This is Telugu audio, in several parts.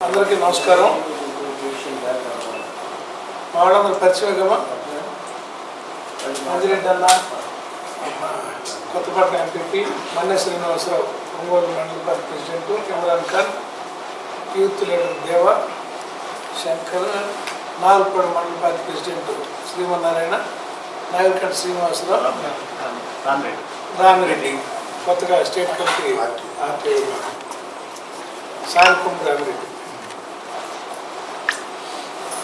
అందరికీ నమస్కారం. మా వాళ్ళందరూ పరిచయమా? మంజిరెడ్డి అన్న, కొత్తపట్నం ఎంపీపీ, మన్నె శ్రీనివాసరావు ఒంగోలు మండల party president, Imran Khan youth leader దేవ, శంకర్ నాగపూడి మండల పార్టీ ప్రెసిడెంట్ శ్రీమన్నారాయణ, నాగరికంట శ్రీనివాసరావు, రామిరెడ్డి కొత్తగా స్టేట్ కమిటీ ఆర్టీఐ సాయకుం రామిరెడ్డి,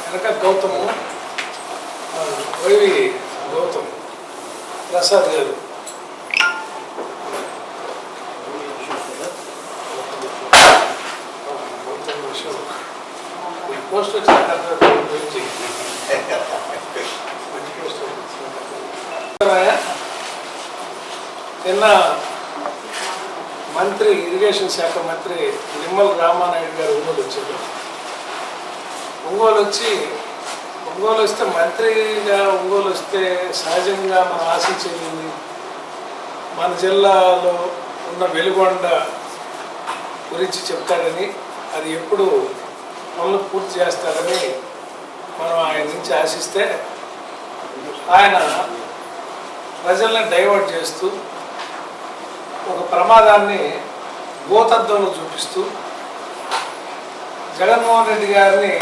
వెనక గౌతమ్ వైవి గౌతమ్ ప్రసాద్ గారు, పోస్ట్ నిన్న మంత్రి ఇరిగేషన్ శాఖ మంత్రి నిమ్మల రామానాయుడు గారు ఒంగోలు వస్తే మంత్రిగా ఒంగోలు వస్తే సహజంగా మనం ఆశించేది మన జిల్లాలో ఉన్న వెలుగొండ గురించి చెప్తాడని, అది ఎప్పుడు పనులు పూర్తి చేస్తారని మనం ఆయన నుంచి ఆశిస్తే ఆయన ప్రజల్ని డైవర్ట్ చేస్తూ ఒక ప్రమాదాన్ని భూతద్దంలో చూపిస్తూ జగన్మోహన్ రెడ్డి గారిని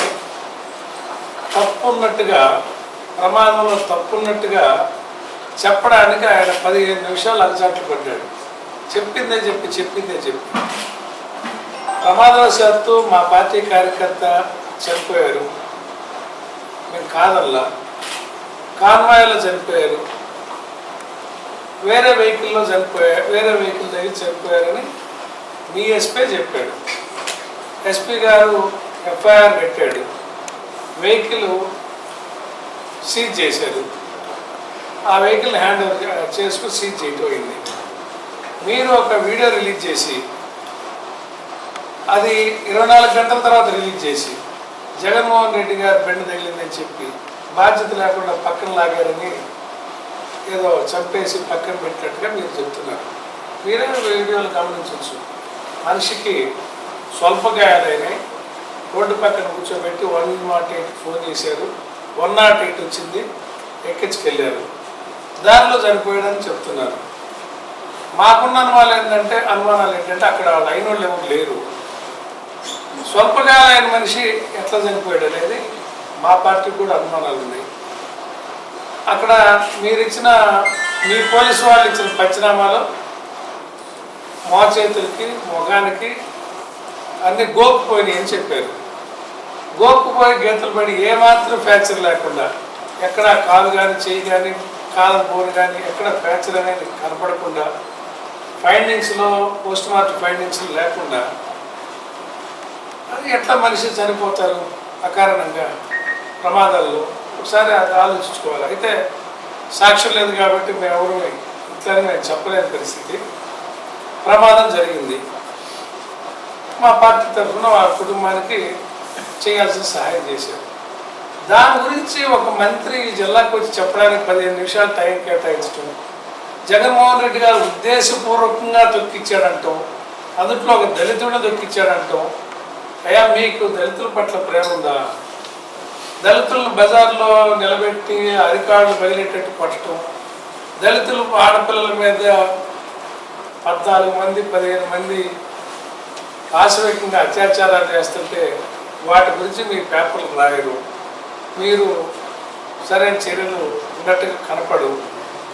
తప్పున్నట్టుగా, ప్రమాదంలో తప్పున్నట్టుగా చెప్పడానికి ఆయన 15 నిమిషాలు అరచాట్లు పడ్డాడు. చెప్పిందే చెప్పి ప్రమాదవశాత్తు మా పార్టీ కార్యకర్త చనిపోయారు, మేము కాదల్లా, కాన్వాయ్లో చనిపోయారు, వేరే వెహికల్ దగ్గర చనిపోయారని మీ ఎస్పీ చెప్పాడు. ఎస్పీ గారు ఎఫ్ఐఆర్ పెట్టాడు, వెహికల్ సీజ్ చేశారు, ఆ వెహికల్ని హ్యాండ్ ఓవర్ చేసుకుని సీజ్ చేయకపోయింది. మీరు ఒక వీడియో రిలీజ్ చేసి అది 24 గంటల తర్వాత రిలీజ్ చేసి జగన్మోహన్ రెడ్డి గారు బెండ తగిలిందని చెప్పి బాధ్యత లేకుండా పక్కన లాగారని ఏదో చంపేసి పక్కన పెట్టినట్టుగా మీరు చెప్తున్నారు. మీరే వీడియోలు గమనించవచ్చు. మనిషికి స్వల్ప గాయాలైనాయి, రోడ్డు పక్కన కూర్చోబెట్టి 108 ఫోన్ చేశారు, 108 వచ్చింది, ఎక్కించుకెళ్ళారు, దారిలో చనిపోయాడని చెప్తున్నారు. మాకున్న అనుమానాలు ఏంటంటే అక్కడ లైన్ వాళ్ళు ఎవరు లేరు. స్వల్పగాలైన మనిషి ఎట్లా చనిపోయాడు అనేది మా పార్టీకి కూడా అనుమానాలు ఉన్నాయి. అక్కడ మీ పోలీసు వాళ్ళు ఇచ్చిన పంచనామాలో చేతులకి మొగానికి అన్ని గోక్కుపోయినాయి అని చెప్పారు. గోక్కుపోయి గీతలు పడి ఏమాత్రం ఫ్రాక్చర్ లేకుండా, ఎక్కడ కాలు కానీ చెయ్యి కానీ కాలు బోన్ కానీ ఎక్కడ ఫ్రాక్చర్ అనేది కనపడకుండా, ఫైండింగ్స్లో పోస్ట్ మార్టం ఫైండింగ్స్ లేకుండా అది ఎట్లా మనిషి చనిపోతారు అకారణంగా ప్రమాదాల్లో? ఒకసారి అది ఆలోచించుకోవాలి. అయితే సాక్ష్యం లేదు కాబట్టి మేము ఎవరు ఇట్లని మేము చెప్పలేని పరిస్థితి. ప్రమాదం జరిగింది, మా పార్టీ తరఫున ఆ కుటుంబానికి చేయాల్సిన సహాయం చేశారు. దాని గురించి ఒక మంత్రి జిల్లాకు వచ్చి చెప్పడానికి 15 నిమిషాలు టైం కేటాయించడం, జగన్మోహన్ రెడ్డి గారు ఉద్దేశపూర్వకంగా తొక్కిచ్చాడంటాం, అందుట్లో ఒక దళితుడిని తొక్కిచ్చాడంటాం. అయ్యా, మీకు దళితుల పట్ల ప్రేమ ఉందా? దళితులను బజార్లో నిలబెట్టి అరికాళ్ళు బయలెట్టేట్టు పట్టడం, దళితులు ఆడపిల్లల మీద 14 మంది 15 మంది ఆశవేకంగా అత్యాచారాలు చేస్తుంటే వాటి గురించి మీ పేపర్లు రాయరు, మీరు సరైన చర్యలు ఉన్నట్టుగా కనపడు,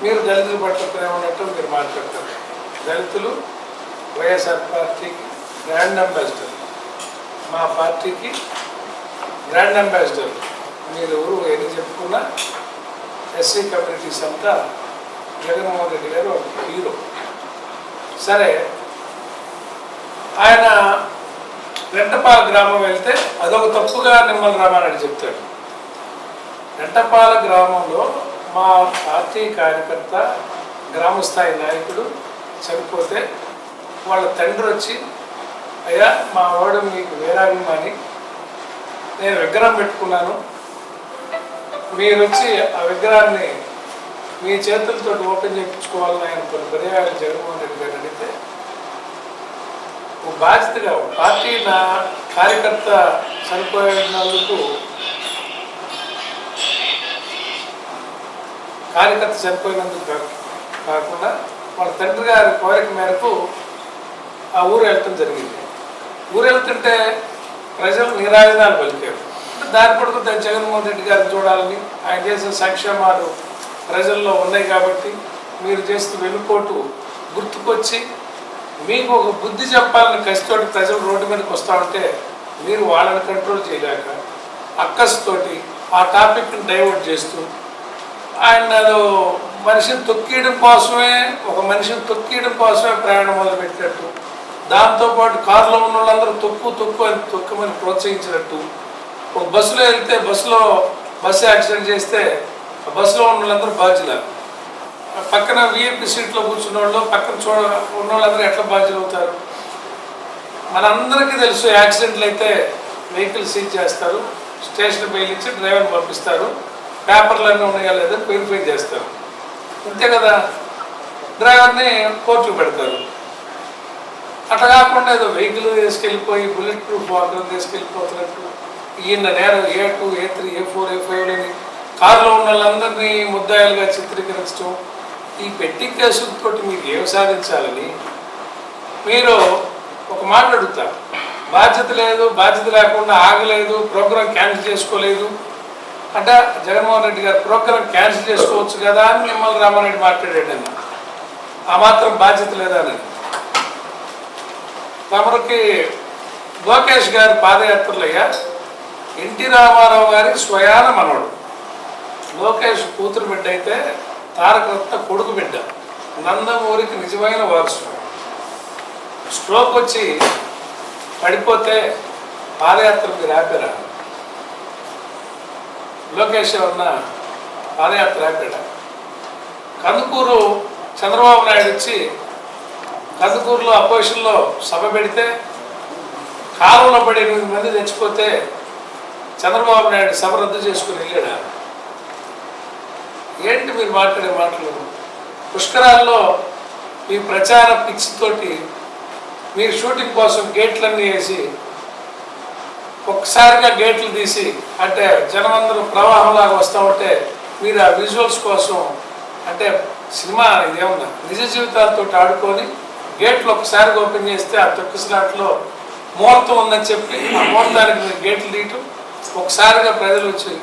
మీరు దళితుల పట్ల ప్రేమ ఉన్నట్టు మీరు మాట్లాడతారు. దళితులు వైఎస్ఆర్ పార్టీకి బ్రాండ్ అంబాసిడర్, మా పార్టీకి బ్రాండ్ అంబాసిడర్. మీరు ఎవరు ఎన్ని చెప్పుకున్నా ఎస్సీ కమ్యూనిటీస్ అంతా జగన్మోహన్ రెడ్డి గారు ఒక హీరో. సరే, ఆయన రెంటపాల గ్రామం వెళ్తే అదొక తప్పుగా నిమ్మల రామారెడ్డి చెప్తాడు. రెంటపాల గ్రామంలో మా పార్టీ కార్యకర్త గ్రామస్థాయి నాయకుడు చనిపోతే వాళ్ళ తండ్రి వచ్చి, అయ్యా మా వాడు మీకు వీరాభిమాని, నేను విగ్రహం పెట్టుకున్నాను, మీరు వచ్చి ఆ విగ్రహాన్ని మీ చేతులతో ఓపెన్ చేయించుకోవాలని ఆయన కొన్ని పర్యాయాలు జగన్మోహన్ రెడ్డి గారు అడిగితే ఒక బాధ్యతగా పార్టీ నా కార్యకర్త చనిపోయినందుకు కాకుండా వాళ్ళ తండ్రి గారి కోరిక మేరకు ఆ ఊరు వెళ్ళటం జరిగింది. ఊరు వెళ్తుంటే ప్రజలు నిరాజనాలు పలికారు. దాని పడుకు జగన్మోహన్ రెడ్డి గారిని చూడాలని, ఆయన చేసిన సంక్షేమాలు ప్రజల్లో ఉన్నాయి కాబట్టి మీరు చేస్తూ వెనుకోటు గుర్తుకొచ్చి మీకు ఒక బుద్ధి చెప్పాలని కసితోటి ప్రజలు రోడ్డు మీదకి వస్తూ ఉంటే మీరు వాళ్ళని కంట్రోల్ చేయలేక అక్కస్తోటి ఆ టాపిక్ని డైవర్ట్ చేస్తూ ఆయన మనిషిని తొక్కియడం కోసమే ప్రయాణం మొదలుపెట్టినట్టు, దాంతోపాటు కారులో ఉన్న వాళ్ళందరూ తొక్కమని ప్రోత్సహించినట్టు, ఒక బస్సులో వెళ్తే బస్సు యాక్సిడెంట్ చేస్తే ఆ బస్సులో ఉన్న వాళ్ళందరూ బాధ్యులు, పక్కన విఐపి సీట్లో కూర్చున్న వాళ్ళు పక్కన ఉన్న వాళ్ళందరూ ఎట్లా బాధ్యులు అవుతారు? మనందరికీ తెలుసు, యాక్సిడెంట్లు అయితే వెహికల్ సీజ్ చేస్తారు, స్టేషన్ బెయిల్ ఇచ్చి డ్రైవర్ని పంపిస్తారు, పేపర్లన్నీ ఉన్నాయా లేదని వెరిఫై చేస్తారు, అంతే కదా. డ్రైవర్ని కోర్టుకు పెడతారు. అట్లా కాకుండా ఏదో వెహికల్ తీసుకెళ్ళిపోయి బుల్లెట్ ప్రూఫ్ వాహనం తీసుకెళ్ళిపోతున్నట్టు ఈయన నేరం A2, A3, A4, A5 అని కారులో ఉన్న వాళ్ళందరినీ ముద్దాయిలుగా చిత్రీకరించడం, ఈ పెట్టి కేసులతో మీరు ఏం సాధించాలని మీరు ఒక మాట అడుగుతారు. బాధ్యత లేకుండా ఆగలేదు, ప్రోగ్రాం క్యాన్సిల్ చేసుకోలేదు అంటే జగన్మోహన్ రెడ్డి గారు ప్రోగ్రాం క్యాన్సిల్ చేసుకోవచ్చు కదా అని మిమ్మల్ని రామారెడ్డి మాట్లాడాడన్న, ఆ మాత్రం బాధ్యత లేదని. తమరికి లోకేష్ గారి పాదయాత్రలయ్యా ఎన్టీ రామారావు గారి స్వయాన మనవడు, లోకేష్ కూతురు బిడ్డ అయితే తారక రత్న కొడుకు బిడ్డ, నందమూరికి నిజమైన వారసు. స్ట్రోక్ వచ్చి పడిపోతే పాదయాత్ర మీరు ఆపారా? లోకేష్ ఉన్న పాదయాత్ర ఆపాడా? కందుకూరు చంద్రబాబు నాయుడు వచ్చి కందుకూరులో అపోజిషన్లో సభ పెడితే కాలంలో పడి 8 మంది తెచ్చిపోతే చంద్రబాబు నాయుడు సభ రద్దు చేసుకుని వెళ్ళాడా? ఏంటి మీరు మాట్లాడే మాటలు? పుష్కరాల్లో మీ ప్రచార పిచ్చితోటి మీరు షూటింగ్ కోసం గేట్లన్నీ వేసి ఒక్కసారిగా గేట్లు తీసి అంటే జనమందరూ ప్రవాహంలాగా వస్తూ ఉంటే మీరు ఆ విజువల్స్ కోసం అంటే సినిమా ఇదేమన్నా నిజ జీవితాలతో ఆడుకొని గేట్లు ఒకసారిగా ఓపెన్ చేస్తే ఆ తొక్కిసలాట్లో ముహూర్తం ఉందని చెప్పి ఆ ముహూర్తానికి మీరు గేట్లు తీయటం, ఒకసారిగా ప్రజలు వచ్చి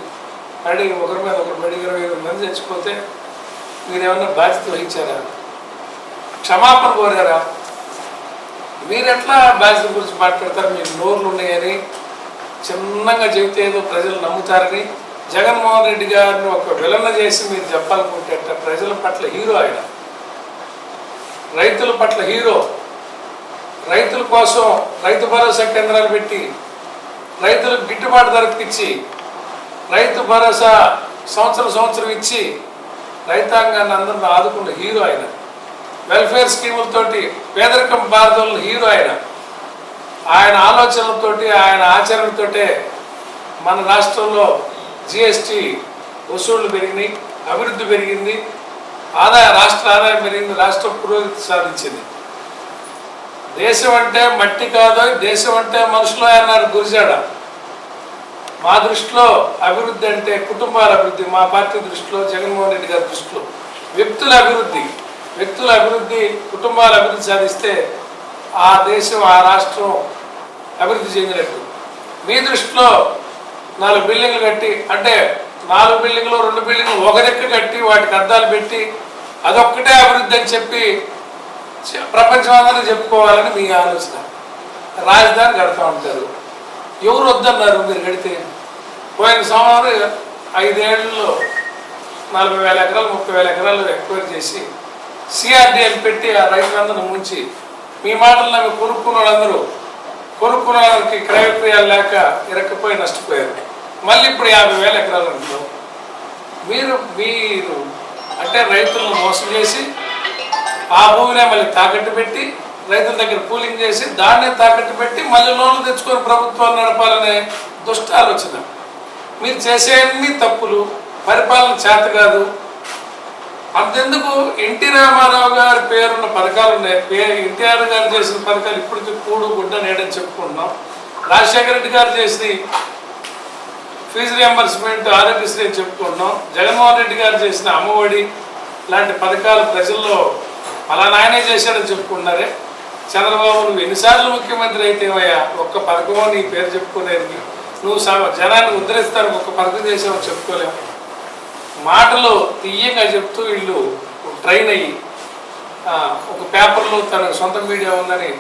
పడి ఒకరి మీద ఒకరు పడి 20 మంది చచ్చిపోతే మీరేమన్నా బాధ్యత వహించారా? క్షమాపణ కోరారా? మీరు ఎట్లా బాధ్యత గురించి మాట్లాడతారు? మీకు నోర్లు ఉన్నాయని చిన్నగా చెబితే ఏదో ప్రజలు నమ్ముతారని జగన్మోహన్ రెడ్డి గారిని ఒక విలన చేసి మీరు చెప్పాలనుకుంటే ప్రజల పట్ల హీరో ఆయన, రైతుల పట్ల హీరో. రైతుల కోసం రైతు భరోసా కేంద్రాలు పెట్టి రైతులకు గిట్టుబాటు ధరపిచ్చి రైతు భరోసా సంవత్సరం ఇచ్చి రైతాంగాన్ని అందరిని ఆదుకున్న హీరో ఆయన. వెల్ఫేర్ స్కీములతోటి పేదరికం బాధలను హీరో ఆయన ఆలోచనలతోటి ఆయన ఆచరణతోటే మన రాష్ట్రంలో జిఎస్టీ వసూళ్లు పెరిగినాయి, అభివృద్ధి పెరిగింది, రాష్ట్ర ఆదాయం పెరిగింది, రాష్ట్రం పురోగతి సాధించింది. దేశం అంటే మట్టి కాదు, దేశం అంటే మనుషులు అన్నారు గురిజాడ. మా దృష్టిలో అభివృద్ధి అంటే కుటుంబాల అభివృద్ధి, మా పార్టీ దృష్టిలో జగన్మోహన్ రెడ్డి గారి దృష్టిలో వ్యక్తుల అభివృద్ధి కుటుంబాల అభివృద్ధి సాధిస్తే ఆ దేశం ఆ రాష్ట్రం అభివృద్ధి చెందినట్టు. మీ దృష్టిలో 4 బిల్డింగ్లు కట్టి అంటే 4 బిల్డింగ్లు 2 బిల్డింగ్లు ఒక రెక్క కట్టి వాటికి అద్దాలు పెట్టి అదొక్కటే అభివృద్ధి అని చెప్పి ప్రపంచం అందరూ చెప్పుకోవాలని మీ ఆలోచన. రాజధాని కడతా ఉంటారు, ఎవరు వద్దన్నారు మీరు కడితే? పోయిన సంవత్సరం 5 ఏళ్లలో 40,000 ఎకరాలు 30,000 ఎకరాలు ఎక్వైర్ చేసి సిఆర్డీఎల్ పెట్టి ఆ రైతులందరూ ముంచి మీ మాటలు నమ్మి కొనుక్కున్న వాళ్ళకి క్రయ విక్రయాలు లేక ఇరక్కపోయి నష్టపోయారు. మళ్ళీ ఇప్పుడు 50,000 ఎకరాలు అంటున్నాం. మీరు అంటే రైతులను మోసం చేసి ఆ భూమినే మళ్ళీ తాకట్టు పెట్టి రైతుల దగ్గర పూలింగ్ చేసి దాన్నే తాకట్టు పెట్టి మళ్ళీ లోన్లు తెచ్చుకొని ప్రభుత్వాలు నడపాలనే దుష్ట ఆలోచన. మీరు చేసే అన్ని తప్పులు, పరిపాలన చేత కాదు, అంతెందుకు ఎన్టీ రామారావు గారి పేరున్న పథకాలు ఉన్నాయి. ఎన్టీఆర్ గారు చేసిన పథకాలు ఇప్పటికీ కూడు గుడ్డ నేడని చెప్పుకుంటున్నాం. రాజశేఖర రెడ్డి గారు చేసిన ఫీజు రియంబర్స్మెంట్ ఆరోగ్యశ్రీ అని చెప్పుకుంటున్నాం. జగన్మోహన్ రెడ్డి గారు చేసిన అమ్మఒడి లాంటి పథకాలు ప్రజల్లో అలా నాయనే చేశాడని చెప్పుకున్నారే. చంద్రబాబు నువ్వు ఎన్నిసార్లు ముఖ్యమంత్రి అయితే ఏమయ్యా, ఒక్క పథకమో నీ పేరు చెప్పుకోలేదు. నువ్వు జనాన్ని ఉద్ధరిస్తానికి ఒక్క పథకం చేసావో చెప్పుకోలేము. మాటలు తీయంగా చెప్తూ వీళ్ళు ట్రైన్ అయ్యి ఒక పేపర్లో తన సొంత మీడియా ఉందని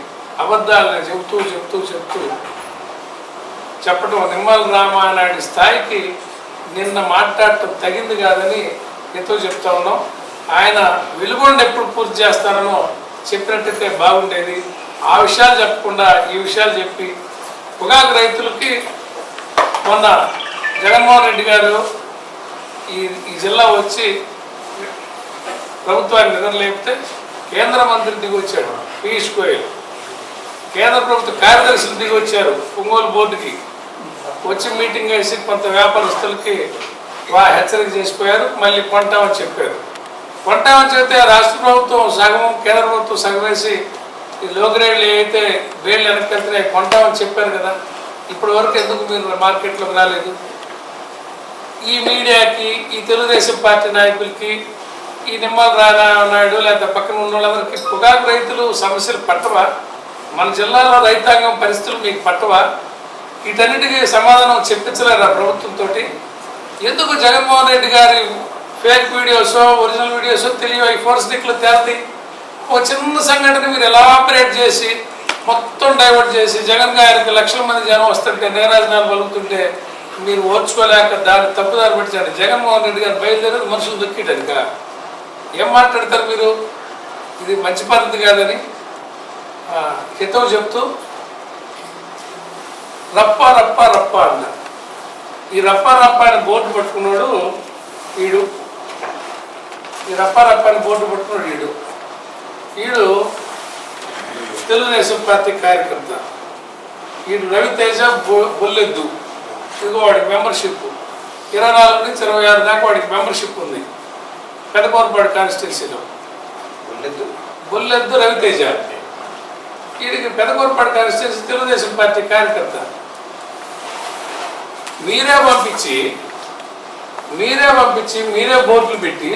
అబద్ధాలని చెబుతూ చెప్తూ చెప్తూ చెప్పడం నిమ్మల రామానాయుడు స్థాయికి నిన్న మాట్లాడటం తగింది కాదని ఎంతో చెప్తా ఉన్నాం. ఆయన వెలుగొండ ఎప్పుడు పూర్తి చేస్తారనో చెప్పినట్టయితే బాగుండేది. ఆ విషయాలు చెప్పకుండా ఈ విషయాలు చెప్పి పొగాకు రైతులకి మొన్న జగన్మోహన్ రెడ్డి గారు ఈ జిల్లా వచ్చి ప్రభుత్వాన్ని నిద్రలేపితే కేంద్ర మంత్రి దిగి వచ్చాడు పీయూష్ గోయల్, కేంద్ర ప్రభుత్వ కార్యదర్శులు దిగి వచ్చారు ఒంగోలు బోర్డుకి వచ్చి మీటింగ్ వేసి కొంత వ్యాపారస్తులకి హెచ్చరిక చేసిపోయారు. మళ్ళీ కొంటామని చెప్పారు. కొంటామని చెప్తే రాష్ట్ర ప్రభుత్వం సగం కేంద్ర ప్రభుత్వం సగం వేసి ఈ లోగ్రేడ్లు ఏవైతే బేళ్ళు వెనక్కి వెళ్తున్నాయి కొంటామని చెప్పారు కదా. ఇప్పటి వరకు ఎందుకు మీరు మార్కెట్లోకి రాలేదు? ఈ మీడియాకి, ఈ తెలుగుదేశం పార్టీ నాయకులకి, ఈ నిమ్మల రామానాయుడు లేదా పక్కన ఉన్న వాళ్ళందరికీ పొగాకు రైతులు సమస్యలు పట్టవా? మన జిల్లాలో రైతాంగం పరిస్థితులు మీకు పట్టవా? వీటన్నిటికీ సమాధానం చెప్పించలేరా ప్రభుత్వంతో? ఎందుకు జగన్మోహన్ రెడ్డి గారి ఫేక్ వీడియోసో ఒరిజినల్ వీడియోసో తెలియవు, ఈ ఫోర్స్ నిక్లు తేల్ది. ఒక చిన్న సంఘటన మీరు ఎలా ఆపరేట్ చేసి మొత్తం డైవర్ట్ చేసి జగన్ గారికి లక్షల మంది జనం వస్తుంటే నీరాజనాలు పలుకుతుంటే మీరు ఓర్చుకోలేక దాన్ని తప్పుదారి పెట్టండి. జగన్మోహన్ రెడ్డి గారు బయలుదేరేది మనుషులు దొక్కిటనుక ఏం మాట్లాడతారు మీరు? ఇది మంచి పద్ధతి కాదని హితవు చెప్తూ రప్ప రప్ప రప్ప అన్న. ఈ రప్ప రప్ప అని బోర్డు పట్టుకున్నాడు వీడు. ఈ రప్ప రప్ప అని బోర్డు పట్టుకున్నాడు వీడు తెలుగుదేశం పార్టీ కార్యకర్త. వీడు రవితేజ బొల్లెద్దు. ఇదిగో వాడికి మెంబర్షిప్ 24 నుంచి 26 దాకా వాడికి మెంబర్షిప్ ఉంది పెదకూరపాడు కాన్స్టిట్యున్సీలో. బొల్లెద్దు రవితేజ. వీడికి పెదకూరపాడు కాన్స్టిట్యున్సీ తెలుగుదేశం పార్టీ కార్యకర్త. మీరే పంపించి మీరే బోర్డులు పెట్టి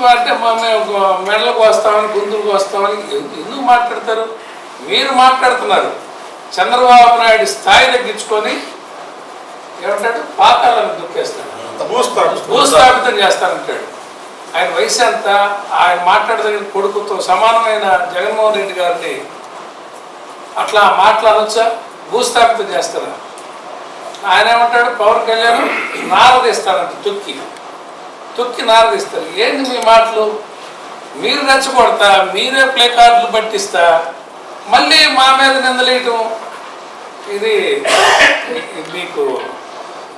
అంటే మేము మెడలకు వస్తామని గొంతులకు వస్తామని ఎందుకు మాట్లాడతారు? మీరు మాట్లాడుతున్నారు. చంద్రబాబు నాయుడు స్థాయి తగ్గించుకొని ఏమంటాడు, పాతాలను దుక్కేస్తాడు, భూస్థాపితం చేస్తానంటాడు. ఆయన వయసు ఎంత? ఆయన మాట్లాడదగిన కొడుకుతో సమానమైన జగన్మోహన్ రెడ్డి గారిని అట్లా మాట్లాడవచ్చా? భూస్థాపితం చేస్తారా? ఆయన ఏమంటాడు, పవన్ కళ్యాణ్ నారదీస్తానంట, తొక్కి నారదీస్తారు. ఏంటి మీ మాటలు? మీరు రెచ్చగొడతా, మీరే ప్లే కార్డులు పట్టిస్తా, మళ్ళీ మా మీద నిందలేయటం. ఇది మీకు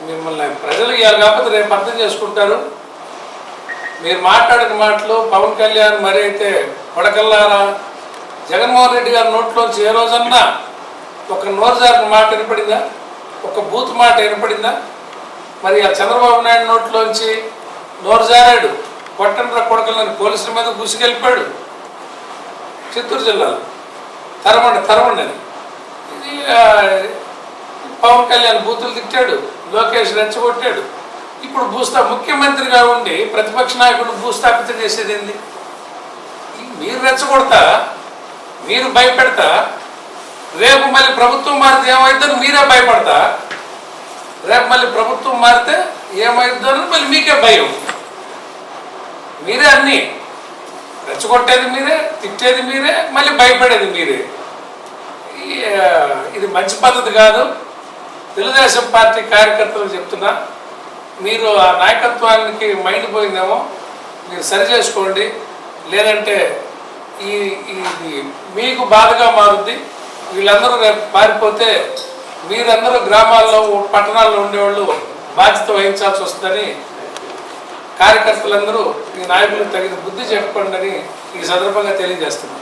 మిమ్మల్ని ప్రజలు కాకపోతే రేపు అర్థం చేసుకుంటారు. మీరు మాట్లాడిన మాటలు పవన్ కళ్యాణ్ మరి అయితే కొడకల్లారా. జగన్మోహన్ రెడ్డి గారి నోట్లోంచి ఏ రోజన్నా ఒక నోరుజారిన మాట వినపడిందా? ఒక బూత్ మాట వినపడిందా? మరి ఆ చంద్రబాబు నాయుడు నోట్లోంచి నోరుజారాడు, కొట్టండ్ర కొడకల్లని పోలీసుల మీద గుసికెళ్ళిపోయాడు. చిత్తూరు జిల్లాలో తరమండి అని ఇది పవన్ కళ్యాణ్ బూతులు తిట్టాడు, లోకేష్ రెచ్చగొట్టాడు. ఇప్పుడు ముఖ్యమంత్రిగా ఉండి ప్రతిపక్ష నాయకుడు భూస్థాపితం చేసేది ఏంది? మీరు రెచ్చగొడతా, మీరు భయపెడతా, రేపు మళ్ళీ ప్రభుత్వం మారితే ఏమైందని మీరే భయపడతా, రేపు మళ్ళీ ప్రభుత్వం మారితే ఏమైందని మళ్ళీ మీకే భయం. మీరే అన్నీ రెచ్చగొట్టేది మీరే, తిట్టేది మీరే, మళ్ళీ భయపడేది మీరే. ఇది మంచి పద్ధతి కాదు. తెలుగుదేశం పార్టీ కార్యకర్తలు చెప్తున్నా, మీరు ఆ నాయకత్వానికి మైండ్ పోయిందేమో, మీరు సరి చేసుకోండి. లేదంటే ఇది మీకు బాధగా మారుద్ది. వీళ్ళందరూ రేపు పారిపోతే మీరందరూ గ్రామాల్లో పట్టణాల్లో ఉండేవాళ్ళు బాధ్యత వహించాల్సి వస్తుందని కార్యకర్తలందరూ ఈ నాయకులకు తగిన బుద్ధి చెప్పండి అని ఈ సందర్భంగా తెలియజేస్తున్నాం.